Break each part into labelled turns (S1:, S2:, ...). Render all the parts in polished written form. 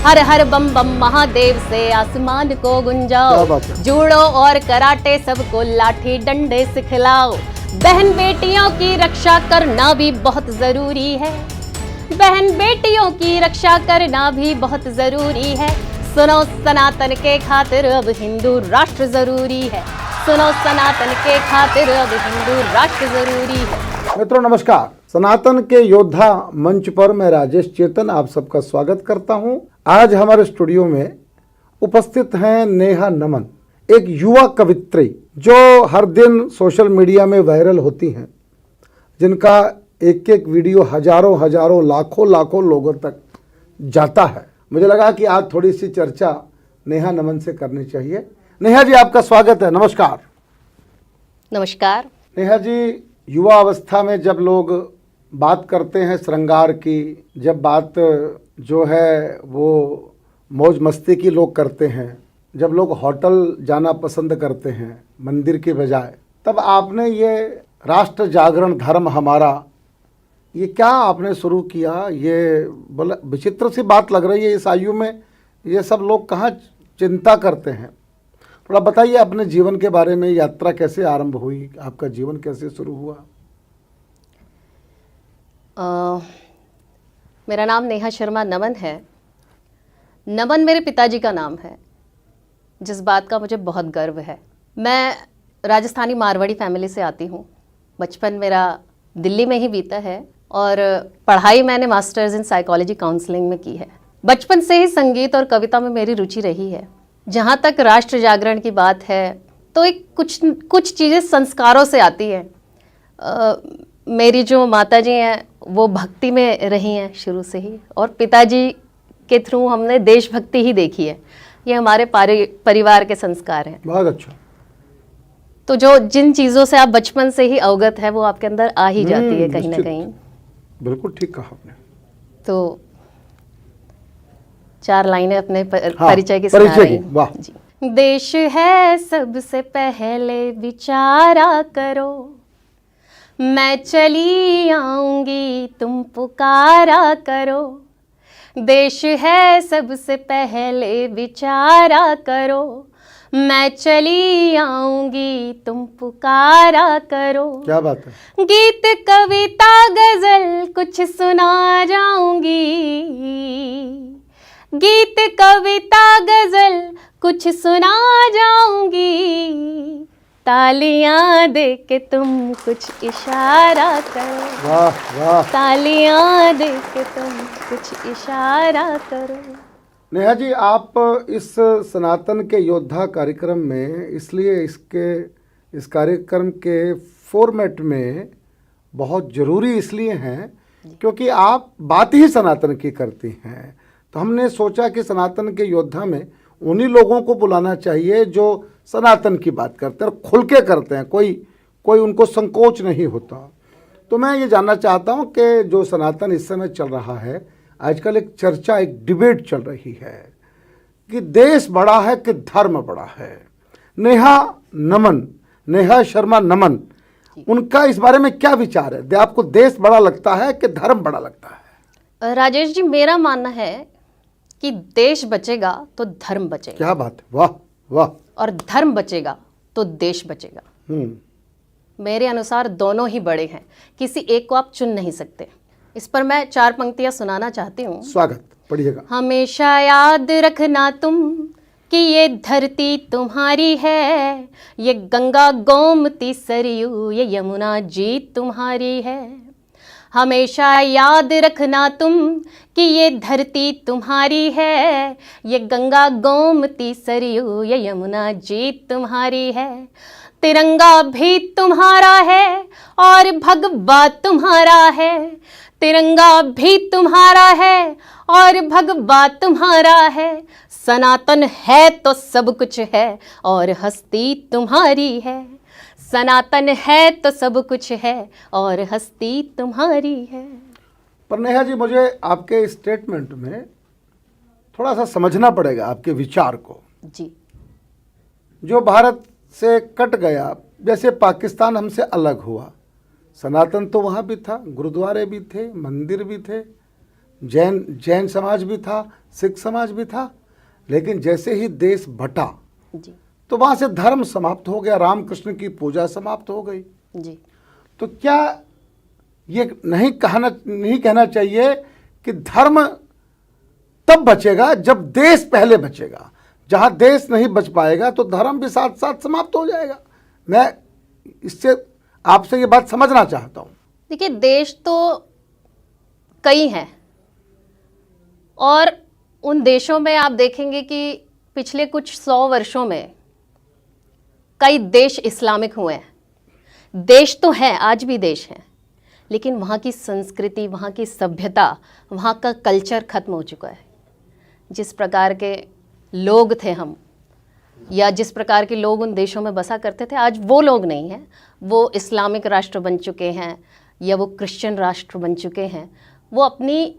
S1: हर हर बम बम महादेव से आसमान को
S2: क्या
S1: गुंजाओ,
S2: बात है।
S1: जूडो और कराटे सबको लाठी डंडे सिखलाओ। बहन बेटियों की रक्षा करना भी बहुत जरूरी है, बहन बेटियों की रक्षा करना भी बहुत जरूरी है। सुनो सनातन के खातिर अब हिंदू राष्ट्र जरूरी है, सुनो सनातन के खातिर अब हिंदू राष्ट्र जरूरी है।
S2: मित्रों नमस्कार, सनातन के योद्धा मंच पर मैं राजेश चेतन आप सबका स्वागत करता हूं। आज हमारे स्टूडियो में उपस्थित हैं नेहा नमन, एक युवा कवित्री जो हर दिन सोशल मीडिया में वायरल होती हैं, जिनका एक एक वीडियो हजारों लाखों लोगों तक जाता है। मुझे लगा कि आज थोड़ी सी चर्चा नेहा नमन से करनी चाहिए। नेहा जी आपका स्वागत है, नमस्कार।
S1: नमस्कार।
S2: नेहा जी, युवा अवस्था में जब लोग बात करते हैं श्रृंगार की, जब बात जो है वो मौज मस्ती की लोग करते हैं, जब लोग होटल जाना पसंद करते हैं मंदिर के बजाय, तब आपने ये राष्ट्र जागरण धर्म हमारा, ये क्या आपने शुरू किया? ये बोला विचित्र सी बात लग रही है इस आयु में, ये सब लोग कहाँ चिंता करते हैं। थोड़ा बताइए अपने जीवन के बारे में, यात्रा कैसे आरंभ हुई, आपका जीवन कैसे शुरू हुआ?
S1: मेरा नाम नेहा शर्मा नमन है। नमन मेरे पिताजी का नाम है, जिस बात का मुझे बहुत गर्व है। मैं राजस्थानी मारवाड़ी फैमिली से आती हूँ। बचपन मेरा दिल्ली में ही बीता है और पढ़ाई मैंने मास्टर्स इन साइकोलॉजी काउंसलिंग में की है। बचपन से ही संगीत और कविता में मेरी रुचि रही है। जहाँ तक राष्ट्र जागरण की बात है तो एक कुछ चीज़ें संस्कारों से आती हैं। मेरी जो माताजी हैं वो भक्ति में रही हैं शुरू से ही, और पिताजी के थ्रू हमने देशभक्ति ही देखी है। ये हमारे परिवार के संस्कार हैं।
S2: बहुत अच्छा।
S1: तो जो जिन चीज़ों से आप बचपन से ही अवगत है वो आपके अंदर आ ही जाती है कहीं ना कहीं।
S2: बिल्कुल ठीक कहा आपने।
S1: तो 4 लाइनें अपने परिचय की
S2: परिचय
S1: सुना
S2: की,
S1: रही।
S2: वाह।
S1: जी। देश है सबसे पहले विचारा करो, मैं चली आऊंगी तुम पुकारा करो। देश है सबसे पहले विचारा करो, मैं चली आऊंगी तुम पुकारा करो।
S2: क्या बात है।
S1: गीत कविता गजल कुछ सुना जाऊंगी, गीत कविता गजल कुछ सुना जाऊंगी। तालियां दे के तुम कुछ इशारा करो,
S2: वाह वाह।
S1: तालियां दे के तुम कुछ इशारा करो।
S2: नेहा जी, आप इस सनातन के योद्धा कार्यक्रम में इसलिए इस कार्यक्रम के फॉर्मेट में बहुत ज़रूरी इसलिए हैं क्योंकि आप बात ही सनातन की करती हैं। तो हमने सोचा कि सनातन के योद्धा में उन्हीं लोगों को बुलाना चाहिए जो सनातन की बात करते हैं और खुल के करते हैं, कोई उनको संकोच नहीं होता। तो मैं ये जानना चाहता हूँ कि जो सनातन इस समय चल रहा है, आजकल एक चर्चा, एक डिबेट चल रही है कि देश बड़ा है कि धर्म बड़ा है। नेहा शर्मा नमन, उनका इस बारे में क्या विचार है? आपको देश बड़ा लगता है कि धर्म बड़ा लगता है?
S1: राजेश जी, मेरा मानना है कि देश बचेगा तो धर्म बचेगा।
S2: क्या बात है, वाह वाह।
S1: और धर्म बचेगा तो देश बचेगा। मेरे अनुसार दोनों ही बड़े हैं, किसी एक को आप चुन नहीं सकते। इस पर मैं 4 पंक्तियां सुनाना चाहती हूँ।
S2: स्वागत, पढ़िएगा।
S1: हमेशा याद रखना तुम कि ये धरती तुम्हारी है, ये गंगा गोमती सरयू ये यमुना जी तुम्हारी है। हमेशा याद रखना तुम कि ये धरती तुम्हारी है, ये गंगा गोमती सरयू ये यमुना जी तुम्हारी है। तिरंगा भी तुम्हारा है और भगवा तुम्हारा है, तिरंगा भी तुम्हारा है और भगवा तुम्हारा है। सनातन है तो सब कुछ है और हस्ती तुम्हारी है, सनातन है तो सब कुछ है और हस्ती तुम्हारी है।
S2: पर नेहा जी, मुझे आपके स्टेटमेंट में थोड़ा सा समझना पड़ेगा आपके विचार को।
S1: जी।
S2: जो भारत से कट गया, जैसे पाकिस्तान हमसे अलग हुआ, सनातन तो वहाँ भी था, गुरुद्वारे भी थे, मंदिर भी थे, जैन समाज भी था, सिख समाज भी था, लेकिन जैसे ही देश बटा
S1: जी
S2: तो वहाँ से धर्म समाप्त हो गया, रामकृष्ण की पूजा समाप्त हो गई।
S1: जी।
S2: तो क्या ये नहीं कहना चाहिए कि धर्म तब बचेगा जब देश पहले बचेगा? जहाँ देश नहीं बच पाएगा तो धर्म भी साथ साथ समाप्त हो जाएगा। मैं इससे आपसे ये बात समझना चाहता हूँ।
S1: देखिए, देश तो कई हैं और उन देशों में आप देखेंगे कि पिछले कुछ 100 वर्षों में कई देश इस्लामिक हुए हैं। देश तो हैं, आज भी देश हैं, लेकिन वहाँ की संस्कृति, वहाँ की सभ्यता, वहाँ का कल्चर खत्म हो चुका है। जिस प्रकार के लोग थे हम, या जिस प्रकार के लोग उन देशों में बसा करते थे, आज वो लोग नहीं हैं। वो इस्लामिक राष्ट्र बन चुके हैं या वो क्रिश्चियन राष्ट्र बन चुके हैं। वो अपनी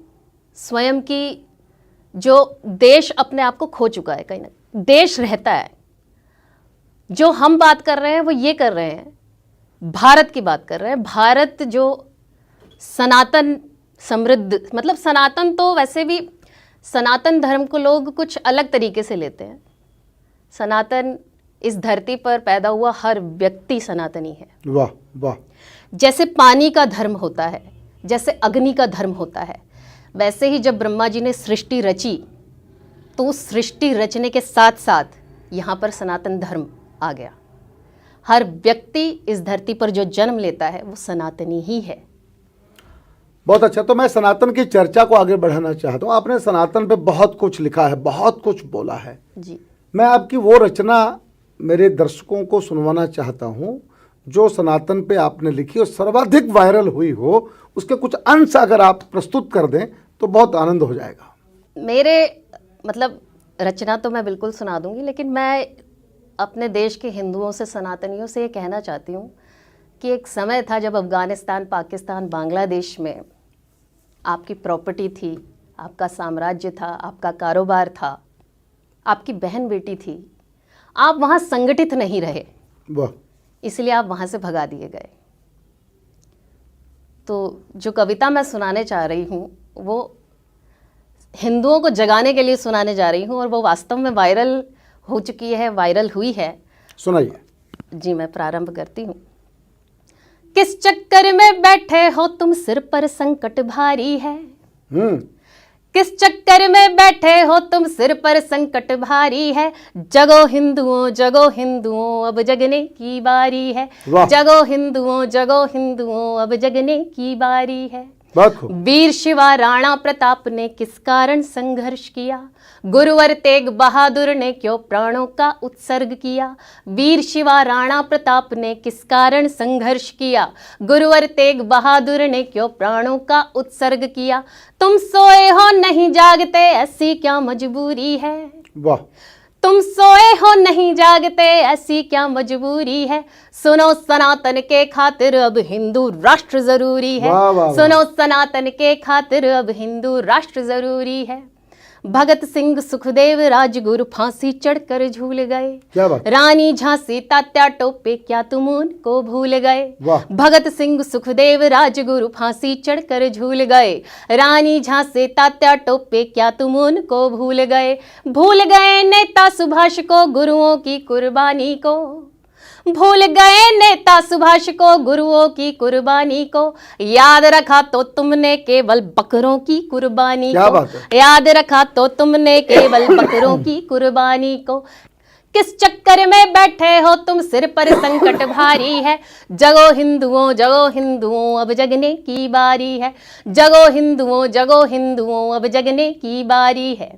S1: स्वयं की जो देश अपने आप को खो चुका है। कहीं ना देश रहता है। जो हम बात कर रहे हैं वो ये कर रहे हैं, भारत की बात कर रहे हैं। भारत जो सनातन समृद्ध, मतलब सनातन तो वैसे भी सनातन धर्म को लोग कुछ अलग तरीके से लेते हैं। सनातन, इस धरती पर पैदा हुआ हर व्यक्ति सनातनी है।
S2: वाह वाह।
S1: जैसे पानी का धर्म होता है, जैसे अग्नि का धर्म होता है, वैसे ही जब ब्रह्मा जी ने सृष्टि रची तो उस सृष्टि रचने के साथ साथ यहाँ पर सनातन धर्म आ गया। हर व्यक्ति इस धरती पर जो जन्म लेता है वो सनातनी ही है।
S2: बहुत अच्छा। तो मैं सनातन की चर्चा को आगे बढ़ाना चाहता हूँ। आपने सनातन पे बहुत कुछ लिखा है, बहुत कुछ बोला है
S1: जी।
S2: मैं आपकी वो रचना मेरे दर्शकों को सुनवाना चाहता हूँ जो सनातन पे आपने लिखी और सर्वाधिक वायरल हुई हो। उसके कुछ अंश अगर आप प्रस्तुत कर दें तो बहुत आनंद हो जाएगा।
S1: मेरे मतलब रचना तो मैं बिल्कुल सुना दूंगी, लेकिन मैं अपने देश के हिंदुओं से, सनातनियों से ये कहना चाहती हूँ कि एक समय था जब अफ़गानिस्तान, पाकिस्तान, बांग्लादेश में आपकी प्रॉपर्टी थी, आपका साम्राज्य था, आपका कारोबार था, आपकी बहन बेटी थी। आप वहाँ संगठित नहीं रहे,
S2: वाह,
S1: इसलिए आप वहाँ से भगा दिए गए। तो जो कविता मैं सुनाने चाह रही हूँ वो हिंदुओं को जगाने के लिए सुनाने जा रही हूँ और वो वास्तव में वायरल हो चुकी है, वायरल हुई है।
S2: सुनाइए।
S1: जी, मैं प्रारंभ करती हूँ। किस चक्कर में बैठे हो तुम, सिर पर संकट भारी है। किस चक्कर में बैठे हो तुम, सिर पर संकट भारी है। जगो हिंदुओं, जगो हिंदुओं, अब जगने की बारी है। जगो हिंदुओं, जगो हिंदुओं, अब जगने की बारी है। वीर शिवा राणा प्रताप ने किस कारण संघर्ष किया, गुरुवर तेग बहादुर ने क्यों प्राणों का उत्सर्ग किया। वीर शिवा राणा प्रताप ने किस कारण संघर्ष किया, गुरुवर तेग बहादुर ने क्यों प्राणों का उत्सर्ग किया। तुम सोए हो नहीं जागते, ऐसी क्या मजबूरी है।
S2: वाह।
S1: तुम सोए हो नहीं जागते, ऐसी क्या मजबूरी है। सुनो सनातन के खातिर अब हिंदू राष्ट्र जरूरी है। सुनो सनातन के खातिर अब हिंदू राष्ट्र जरूरी है। भगत सिंह सुखदेव राजगुरु फांसी चढ़कर झूल गए। रानी झांसी तात्या टोपे क्या तुम उनको भूल गए। भगत सिंह सुखदेव राजगुरु फांसी चढ़कर झूल गए। रानी झांसी तात्या टोपे क्या तुम उनको भूल गए। भूल गए नेता सुभाष को, गुरुओं की कुर्बानी को। भूल गए नेता सुभाष को, गुरुओं की कुर्बानी को। याद रखा तो तुमने केवल बकरों की कुर्बानी को। याद रखा तो तुमने केवल बकरों की कुर्बानी को। किस चक्कर में बैठे हो तुम, सिर पर संकट भारी है। जगो हिंदुओं, जगो हिंदुओं, अब जगने की बारी है। जगो हिंदुओं, जगो हिंदुओं, अब जगने की बारी है।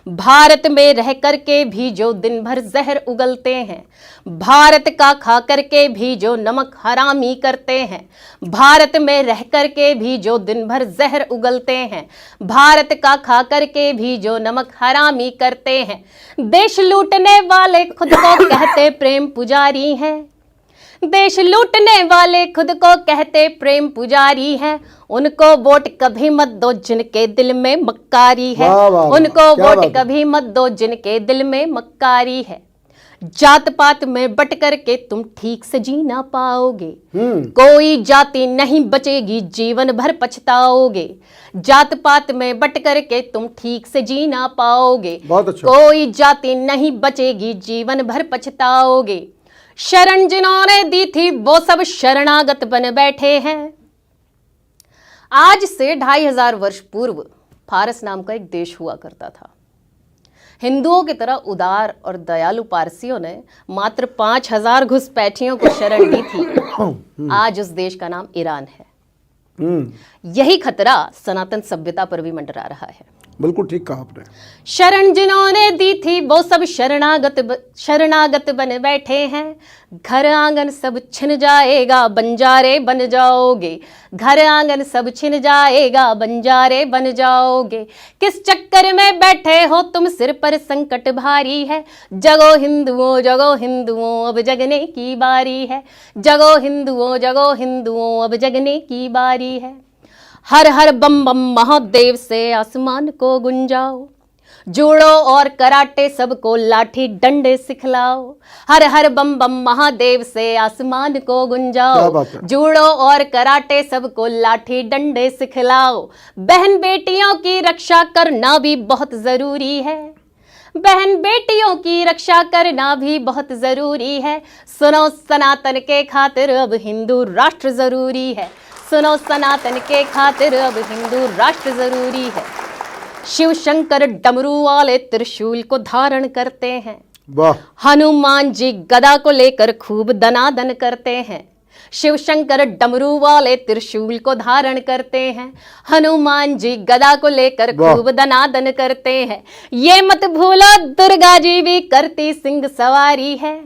S1: भारत में रह करके भी जो दिन भर जहर उगलते हैं, भारत का खा करके भी जो नमक हरामी करते हैं, भारत में रह करके भी जो दिन भर जहर उगलते हैं, भारत का खा करके भी जो नमक हरामी करते हैं। देश लूटने वाले खुद को कहते प्रेम पुजारी हैं। देश लूटने वाले खुद को कहते प्रेम पुजारी हैं। उनको वोट कभी मत दो जिनके दिल में मक्कारी है। उनको वोट कभी मत दो जिनके दिल में मक्कारी है। जात पात में बट करके तुम ठीक से जी ना पाओगे, कोई जाति नहीं बचेगी जीवन भर पछताओगे। जात पात में बट करके तुम ठीक से जी ना पाओगे,
S2: बहुत अच्छा।
S1: कोई जाति नहीं बचेगी जीवन भर पछताओगे। शरण जिन्होंने दी थी वो सब शरणागत बन बैठे हैं। आज से 2500 वर्ष पूर्व फारस नाम का एक देश हुआ करता था। हिंदुओं की तरह उदार और दयालु पारसियों ने मात्र 5000 घुसपैठियों को शरण दी थी। आज उस देश का नाम ईरान है। यही खतरा सनातन सभ्यता पर भी मंडरा रहा है।
S2: बिल्कुल ठीक कहा आपने।
S1: शरण जिन्होंने दी थी वो सब शरणागत बन बैठे हैं। घर आंगन सब छिन जाएगा बंजारे बन जाओगे, घर आंगन सब छिन जाएगा बंजारे बन जाओगे। किस चक्कर में बैठे हो तुम, सिर पर संकट भारी है। जगो हिंदुओं अब जगने की बारी है। जगो हिंदुओं अब जगने की बारी है। हर हर बम बम महादेव से आसमान को गुंजाओ, जूड़ो और कराटे सबको लाठी डंडे सिखलाओ। हर हर बम बम महादेव से आसमान को गुंजाओ, जूड़ो और कराटे सबको लाठी डंडे सिखलाओ। बहन बेटियों की रक्षा करना भी बहुत जरूरी है। बहन बेटियों की रक्षा करना भी बहुत जरूरी है। सुनो सनातन के खातिर अब हिंदू राष्ट्र जरूरी है। सुनो सनातन के खातिर अब हिंदू राष्ट्र जरूरी है। शिव शंकर डमरू वाले त्रिशूल को धारण करते हैं।
S2: वाह।
S1: हनुमान जी गदा को लेकर खूब दनादन करते हैं। शिव शंकर डमरू वाले त्रिशूल को धारण करते हैं। हनुमान जी गदा को लेकर खूब दनादन करते हैं। ये मत भूलो दुर्गा जी भी करती सिंह सवारी है।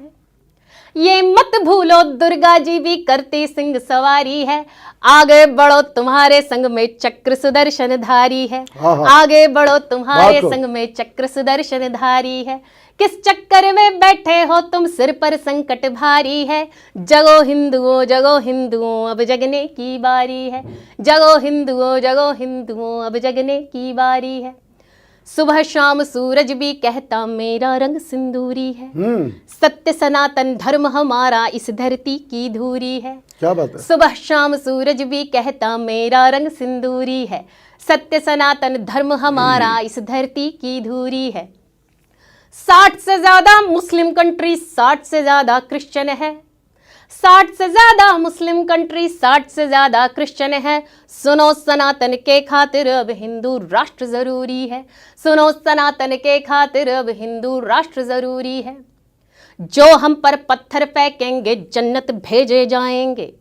S1: ये मत भूलो दुर्गा जी भी करती सिंह सवारी है। आगे बढ़ो तुम्हारे संग में चक्र सुदर्शन धारी है। आगे बढ़ो तुम्हारे संग में चक्र सुदर्शन धारी है। किस चक्कर में बैठे हो तुम, सिर पर संकट भारी है। जगो हिंदुओं अब जगने की बारी है। जगो हिंदुओं अब जगने की बारी है। सुबह शाम सूरज भी कहता मेरा रंग सिंदूरी है। सत्य सनातन धर्म हमारा इस धरती की धूरी है।
S2: क्या बात है।
S1: सुबह शाम सूरज भी कहता मेरा रंग सिंदूरी है। सत्य सनातन धर्म हमारा इस धरती की धूरी है। 60 से ज्यादा मुस्लिम कंट्री, 60 से ज्यादा क्रिश्चियन है। 60 से ज्यादा मुस्लिम कंट्री, 60 से ज्यादा क्रिश्चियन है। सुनो सनातन के खातिर अब हिंदू राष्ट्र जरूरी है। सुनो सनातन के खातिर अब हिंदू राष्ट्र जरूरी है। जो हम पर पत्थर फेंकेंगे जन्नत भेजे जाएंगे।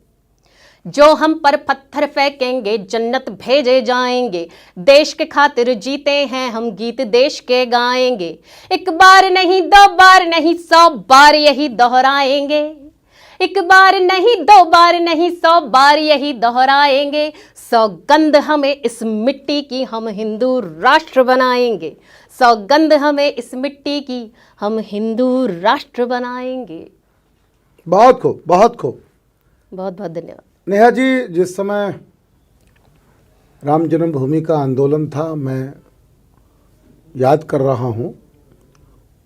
S1: जो हम पर पत्थर फेंकेंगे जन्नत भेजे जाएंगे। देश के खातिर जीते हैं हम गीत देश के गाएंगे। एक बार नहीं दो बार नहीं 100 बार यही दोहराएंगे। एक बार नहीं 2 बार नहीं 100 बार यही दोहराएंगे। सौगंध हमें इस मिट्टी की हम हिंदू राष्ट्र बनाएंगे। सौगंध हमें इस मिट्टी की हम हिंदू राष्ट्र बनाएंगे।
S2: बहुत खूब, बहुत खूब।
S1: बहुत बहुत धन्यवाद।
S2: नेहा जी, जिस समय राम जन्मभूमि का आंदोलन था, मैं याद कर रहा हूँ,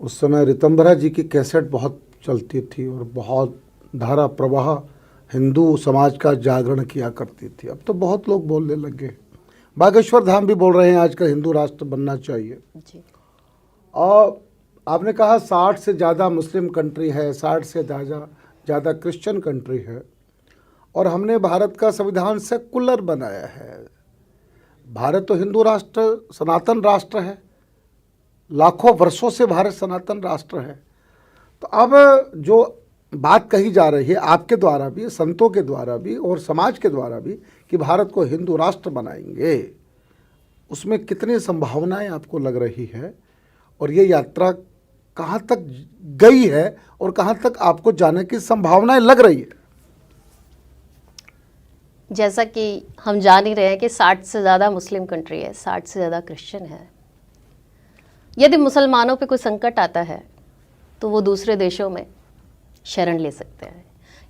S2: उस समय ऋतंभरा जी की कैसेट बहुत चलती थी और बहुत धारा प्रवाह हिंदू समाज का जागरण किया करती थी। अब तो बहुत लोग बोलने लगे। बागेश्वर धाम भी बोल रहे हैं आजकल हिंदू राष्ट्र बनना चाहिए
S1: जी।
S2: और आपने कहा 60 से ज़्यादा मुस्लिम कंट्री है, 60 से ज़्यादा क्रिश्चियन कंट्री है और हमने भारत का संविधान सेकुलर बनाया है। भारत तो हिंदू राष्ट्र, सनातन राष्ट्र है। लाखों वर्षों से भारत सनातन राष्ट्र है। तो अब जो बात कही जा रही है आपके द्वारा भी, संतों के द्वारा भी और समाज के द्वारा भी कि भारत को हिंदू राष्ट्र बनाएंगे, उसमें कितनी संभावनाएं आपको लग रही है और ये यात्रा कहाँ तक गई है और कहाँ तक आपको जाने की संभावनाएं लग रही है?
S1: जैसा कि हम जान ही रहे हैं कि 60 से ज़्यादा मुस्लिम कंट्री है, 60 से ज़्यादा क्रिश्चियन है। यदि मुसलमानों पे कोई संकट आता है तो वो दूसरे देशों में शरण ले सकते हैं।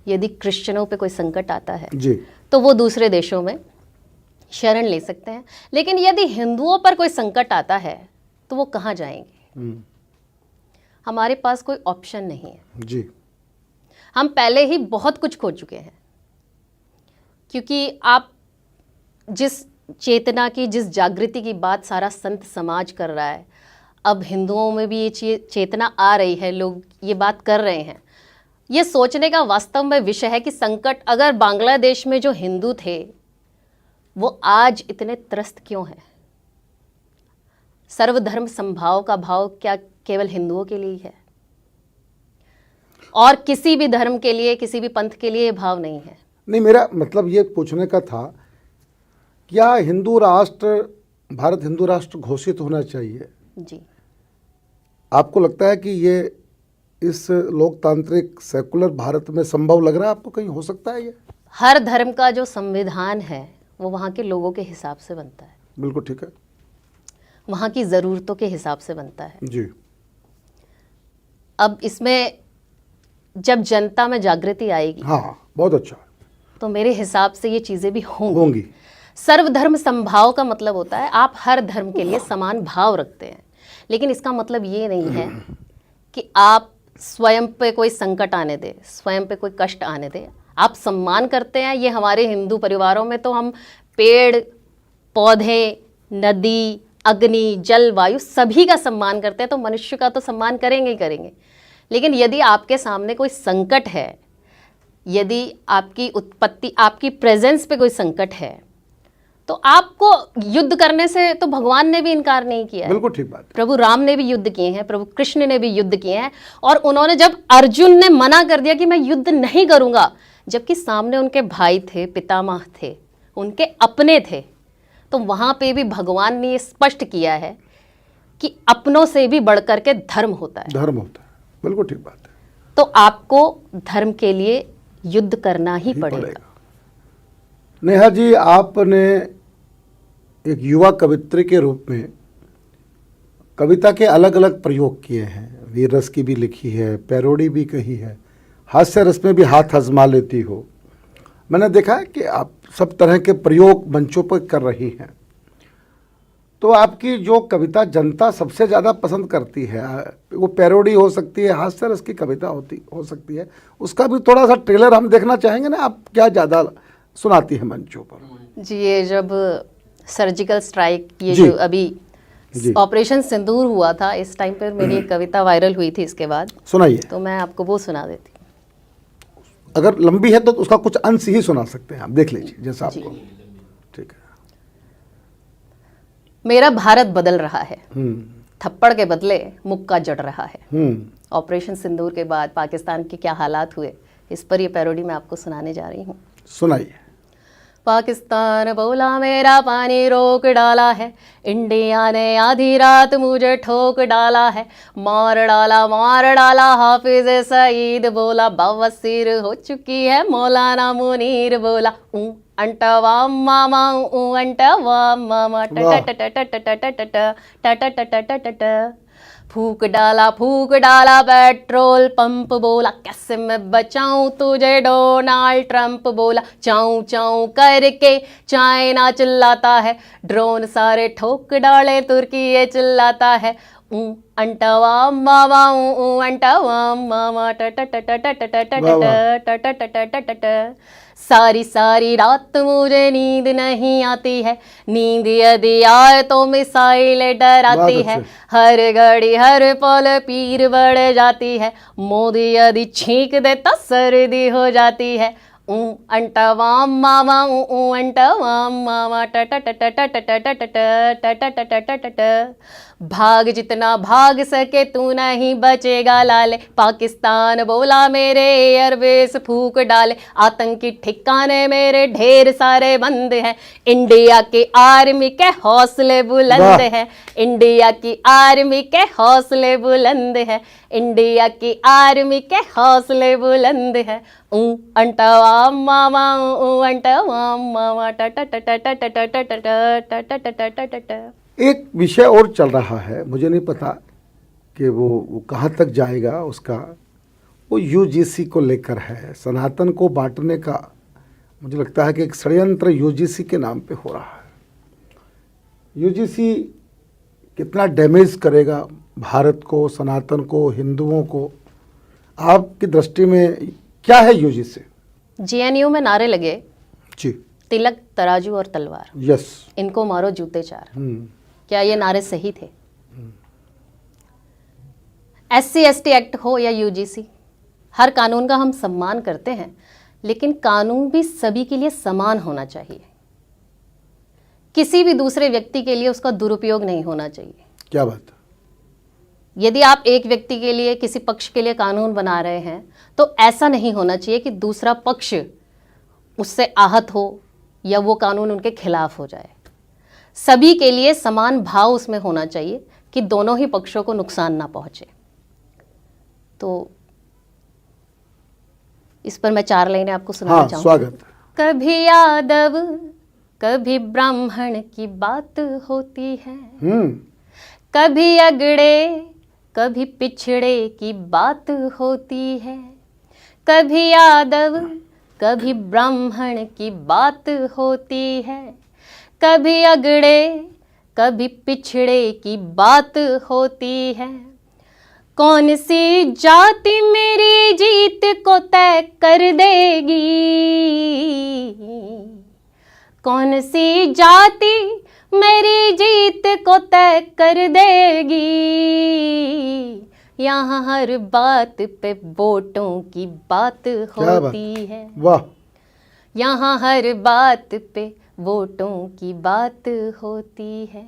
S1: यदि क्रिश्चियनों पे कोई संकट आता है
S2: जी,
S1: तो वो दूसरे देशों में शरण ले सकते हैं। लेकिन यदि हिंदुओं पर कोई संकट आता है तो वो कहाँ जाएंगे? हमारे पास कोई ऑप्शन नहीं है।
S2: जी।
S1: हम पहले ही बहुत कुछ खो चुके हैं, क्योंकि आप जिस चेतना की, जिस जागृति की बात सारा संत समाज कर रहा है, अब हिंदुओं में भी ये चेतना आ रही है, लोग ये बात कर रहे हैं। ये सोचने का वास्तव में विषय है कि संकट, अगर बांग्लादेश में जो हिंदू थे वो आज इतने त्रस्त क्यों हैं? सर्वधर्म समभाव का भाव क्या केवल हिंदुओं के लिए ही है? और किसी भी धर्म के लिए, किसी भी पंथ के लिए ये भाव नहीं है।
S2: नहीं, मेरा मतलब ये पूछने का था, क्या हिंदू राष्ट्र, भारत हिंदू राष्ट्र घोषित होना चाहिए?
S1: जी।
S2: आपको लगता है कि ये इस लोकतांत्रिक सेकुलर भारत में संभव लग रहा है आपको? कहीं हो सकता है ये?
S1: हर धर्म का जो संविधान है वो वहाँ के लोगों के हिसाब से बनता है,
S2: बिल्कुल ठीक है,
S1: वहाँ की ज़रूरतों के हिसाब से बनता है।
S2: जी।
S1: अब इसमें जब जनता में जागृति आएगी,
S2: हाँ, बहुत अच्छा,
S1: तो मेरे हिसाब से ये चीज़ें भी
S2: होंगी।
S1: सर्वधर्म समभाव का मतलब होता है आप हर धर्म के लिए समान भाव रखते हैं, लेकिन इसका मतलब ये नहीं है कि आप स्वयं पे कोई संकट आने दे, स्वयं पे कोई कष्ट आने दे। आप सम्मान करते हैं, ये हमारे हिंदू परिवारों में तो हम पेड़ पौधे, नदी, अग्नि, जल, वायु सभी का सम्मान करते हैं, तो मनुष्य का तो सम्मान करेंगे ही करेंगे। लेकिन यदि आपके सामने कोई संकट है, यदि आपकी उत्पत्ति, आपकी प्रेजेंस पे कोई संकट है, तो आपको युद्ध करने से तो भगवान ने भी इनकार नहीं किया है।
S2: बिल्कुल ठीक बात है।
S1: प्रभु राम ने भी युद्ध किए हैं, प्रभु कृष्ण ने भी युद्ध किए हैं, और उन्होंने, जब अर्जुन ने मना कर दिया कि मैं युद्ध नहीं करूंगा, जबकि सामने उनके भाई थे, पितामह थे, उनके अपने थे, तो वहां पे भी भगवान ने ये स्पष्ट किया है कि अपनों से भी बढ़कर के धर्म होता है।
S2: धर्म होता है, बिल्कुल ठीक बात है।
S1: तो आपको धर्म के लिए युद्ध करना ही पड़ेगा।
S2: नेहा जी, आपने एक युवा कवित्री के रूप में कविता के अलग अलग प्रयोग किए हैं। वीर रस की भी लिखी है, पैरोडी भी कही है, हास्य रस में भी हाथ आजमा लेती हो। मैंने देखा है कि आप सब तरह के प्रयोग मंचों पर कर रही हैं। तो आपकी जो कविता जनता सबसे ज़्यादा पसंद करती है, वो पैरोडी हो सकती है, हास्य रस की कविता हो सकती है, उसका भी थोड़ा सा ट्रेलर हम देखना चाहेंगे ना। आप क्या ज़्यादा सुनाती हैं मंचों पर?
S1: जी, ये जब सर्जिकल स्ट्राइक, ये
S2: जी।
S1: जो अभी ऑपरेशन सिंदूर हुआ था, इस टाइम पर मेरी एक कविता वायरल हुई थी। इसके बाद
S2: सुनाइए।
S1: तो मैं आपको वो सुना देती हूँ।
S2: अगर लंबी है तो उसका कुछ अंश ही सुना सकते हैं, आप देख लीजिए जैसा आपको ठीक है।
S1: मेरा भारत बदल रहा है, थप्पड़ के बदले मुक्का जड़ रहा है। ऑपरेशन सिंदूर के बाद पाकिस्तान के क्या हालात हुए, इस पर ये पैरोडी मैं आपको सुनाने जा रही हूँ।
S2: सुनाइए।
S1: पाकिस्तान बोला मेरा पानी रोक डाला है, इंडिया ने आधी रात मुझे ठोक डाला है, मार डाला हाफिज सईद बोला, बवासीर हो चुकी है मौलाना मुनीर बोला, अंटवा मामा अंटवा मामा फूक डाला पेट्रोल पंप बोला, कैसे मैं बचाऊं तुझे डोनाल्ड ट्रंप बोला, चाऊ चाऊ करके चाइना चिल्लाता है, ड्रोन सारे ठोक डाले तुर्की ये चिल्लाता है, अंटवा मामा अंटवा मामा सारी सारी रात मुझे नींद नहीं आती है, नींद यदि आए तो मिसाइल डराती है, हर घड़ी हर पल पीर बढ़ जाती है, मोदी यदि छींक देता सर्दी हो जाती है, अंटवा मामा अंटवा मामा भाग जितना भाग सके तू नहीं बचेगा लाले, पाकिस्तान बोला मेरे एयरबेस फूक डाले, आतंकी ठिकाने मेरे ढेर सारे बंद हैं, इंडिया की आर्मी के हौसले बुलंद हैं, इंडिया की आर्मी के हौसले बुलंद हैं, इंडिया की आर्मी के हौसले बुलंद हैं, अंटवा मामा अंटवा मामा
S2: एक विषय और चल रहा है, मुझे नहीं पता कि वो कहाँ तक जाएगा उसका, वो यूजीसी को लेकर है। सनातन को बांटने का मुझे लगता है कि एक षड्यंत्र यूजीसी के नाम पे हो रहा है। यूजीसी कितना डैमेज करेगा भारत को, सनातन को, हिंदुओं को? आपकी दृष्टि में क्या है यूजीसी?
S1: जेएनयू में नारे लगे,
S2: जी।
S1: तिलक, तराजू और तलवार,
S2: यस।
S1: इनको मारो जूते चार। क्या ये नारे सही थे? SC ST एक्ट हो या यूजीसी, हर कानून का हम सम्मान करते हैं, लेकिन कानून भी सभी के लिए समान होना चाहिए। किसी भी दूसरे व्यक्ति के लिए उसका दुरुपयोग नहीं होना चाहिए।
S2: क्या बात है?
S1: यदि आप एक व्यक्ति के लिए, किसी पक्ष के लिए कानून बना रहे हैं, तो ऐसा नहीं होना चाहिए कि दूसरा पक्ष उससे आहत हो या वो कानून उनके खिलाफ हो जाए। सभी के लिए समान भाव उसमें होना चाहिए कि दोनों ही पक्षों को नुकसान ना पहुंचे। तो इस पर मैं 4 लाइनें आपको सुनाना चाहूंगी।
S2: स्वागत।
S1: कभी यादव, कभी ब्राह्मण की बात होती है, कभी अगड़े, कभी पिछड़े की बात होती है। कभी यादव, कभी ब्राह्मण की बात होती है, कभी अगड़े, कभी पिछड़े की बात होती है। कौन सी जाति मेरी जीत को तय कर देगी, कौन सी जाति मेरी जीत को तय कर देगी। यहाँ हर बात पे वोटों की बात होती है।
S2: वाह।
S1: यहाँ हर बात पे वोटों की बात होती है।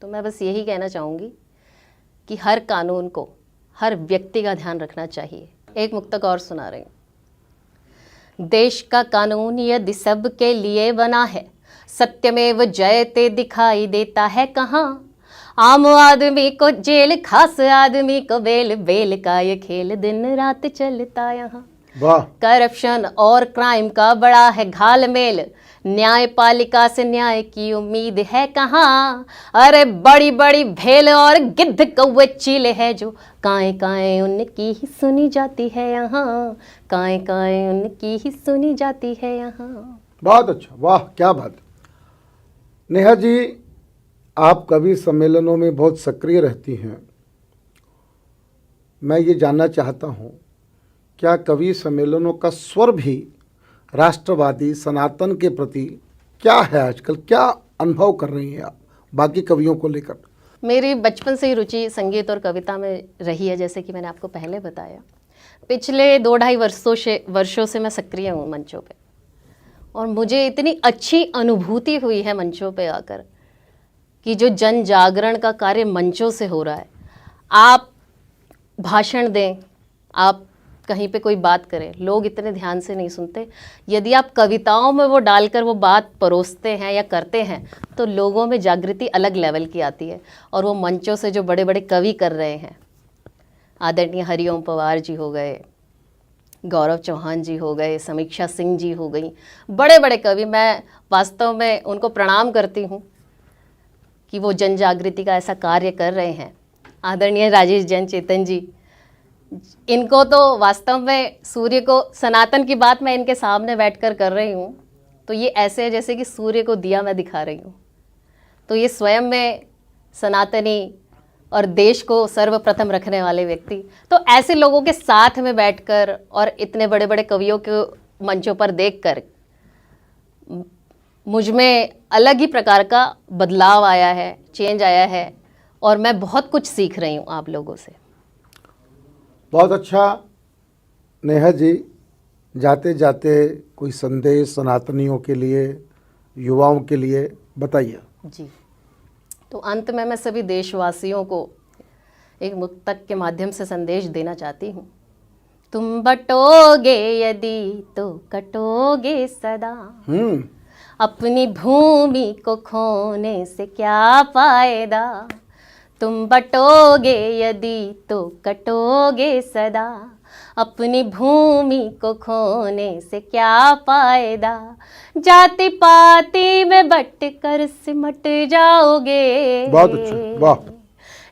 S1: तो मैं बस यही कहना चाहूँगी कि हर कानून को, हर व्यक्ति का ध्यान रखना चाहिए। एक मुक्तक और सुना रही हूँ। देश का कानून यदि सबके लिए बना है, सत्यमेव जयते दिखाई देता है कहाँ। आम आदमी को जेल, खास आदमी को बेल, बेल का ये खेल दिन रात चलता यहाँ।
S2: वाह।
S1: करप्शन और क्राइम का बड़ा है घालमेल, न्यायपालिका से न्याय की उम्मीद है कहाँ। अरे बड़ी बड़ी भेल और गिद्ध कौवे चीले है जो, काएं काएं उनकी ही सुनी जाती है यहाँ, काएं काएं उनकी ही सुनी जाती है यहाँ।
S2: बहुत अच्छा, वाह क्या बात। नेहा जी, आप कवि सम्मेलनों में बहुत सक्रिय रहती हैं। मैं ये जानना चाहता हूँ, क्या कवि सम्मेलनों का स्वर भी राष्ट्रवादी, सनातन के प्रति क्या है आजकल? क्या अनुभव कर रही हैं आप बाकी कवियों को लेकर?
S1: मेरी बचपन से ही रुचि संगीत और कविता में रही है, जैसे कि मैंने आपको पहले बताया। पिछले 2-2.5 वर्षों से मैं सक्रिय हूँ मंचों पे, और मुझे इतनी अच्छी अनुभूति हुई है मंचों पे आकर कि जो जन जागरण का कार्य मंचों से हो रहा है। आप भाषण दें, आप कहीं पे कोई बात करें, लोग इतने ध्यान से नहीं सुनते। यदि आप कविताओं में वो डालकर वो बात परोसते हैं या करते हैं, तो लोगों में जागृति अलग लेवल की आती है। और वो मंचों से जो बड़े बड़े कवि कर रहे हैं, आदरणीय हरिओम पवार जी हो गए, गौरव चौहान जी हो गए, समीक्षा सिंह जी हो गई, बड़े बड़े कवि, मैं वास्तव में उनको प्रणाम करती हूँ कि वो जन जागृति का ऐसा कार्य कर रहे हैं। आदरणीय राजेश जैन चेतन जी, इनको तो वास्तव में सूर्य को, सनातन की बात मैं इनके सामने बैठकर कर रही हूँ, तो ये ऐसे है जैसे कि सूर्य को दिया मैं दिखा रही हूँ। तो ये स्वयं में सनातनी और देश को सर्वप्रथम रखने वाले व्यक्ति। तो ऐसे लोगों के साथ में बैठकर और इतने बड़े बड़े कवियों को मंचों पर देखकर मुझ में अलग ही प्रकार का बदलाव आया है, चेंज आया है, और मैं बहुत कुछ सीख रही हूँ आप लोगों से।
S2: बहुत अच्छा। नेहा जी, जाते जाते कोई संदेश सनातनियों के लिए, युवाओं के लिए बताइए।
S1: जी, तो अंत में मैं सभी देशवासियों को एक मुक्तक के माध्यम से संदेश देना चाहती हूँ। तुम बटोगे यदि तो कटोगे सदा, अपनी भूमि को खोने से क्या फायदा। तुम बटोगे यदि तो कटोगे सदा, अपनी भूमि को खोने से क्या फायदा। जाति पाति में बट कर सिमट जाओगे।
S2: बहुत अच्छा, वाह।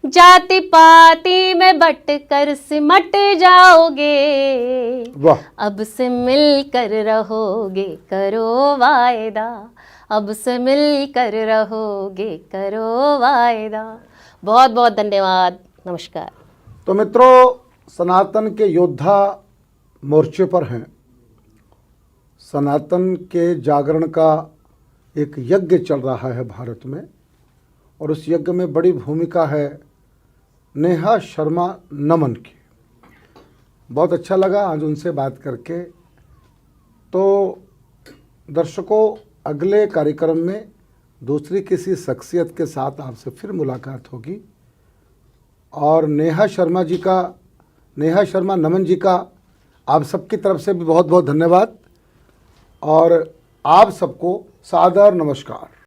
S1: जाति पाति में बट कर सिमट जाओगे,
S2: वाह।
S1: अब से मिलकर रहोगे करो वायदा, अब से मिलकर रहोगे करो वायदा। बहुत बहुत धन्यवाद। नमस्कार।
S2: तो मित्रों, सनातन के योद्धा मोर्चे पर हैं। सनातन के जागरण का एक यज्ञ चल रहा है भारत में, और उस यज्ञ में बड़ी भूमिका है नेहा शर्मा नमन की। बहुत अच्छा लगा आज उनसे बात करके। तो दर्शकों, अगले कार्यक्रम में दूसरी किसी शख्सियत के साथ आपसे फिर मुलाकात होगी। और नेहा शर्मा नमन जी का आप सबकी तरफ से भी बहुत बहुत धन्यवाद, और आप सबको सादर नमस्कार।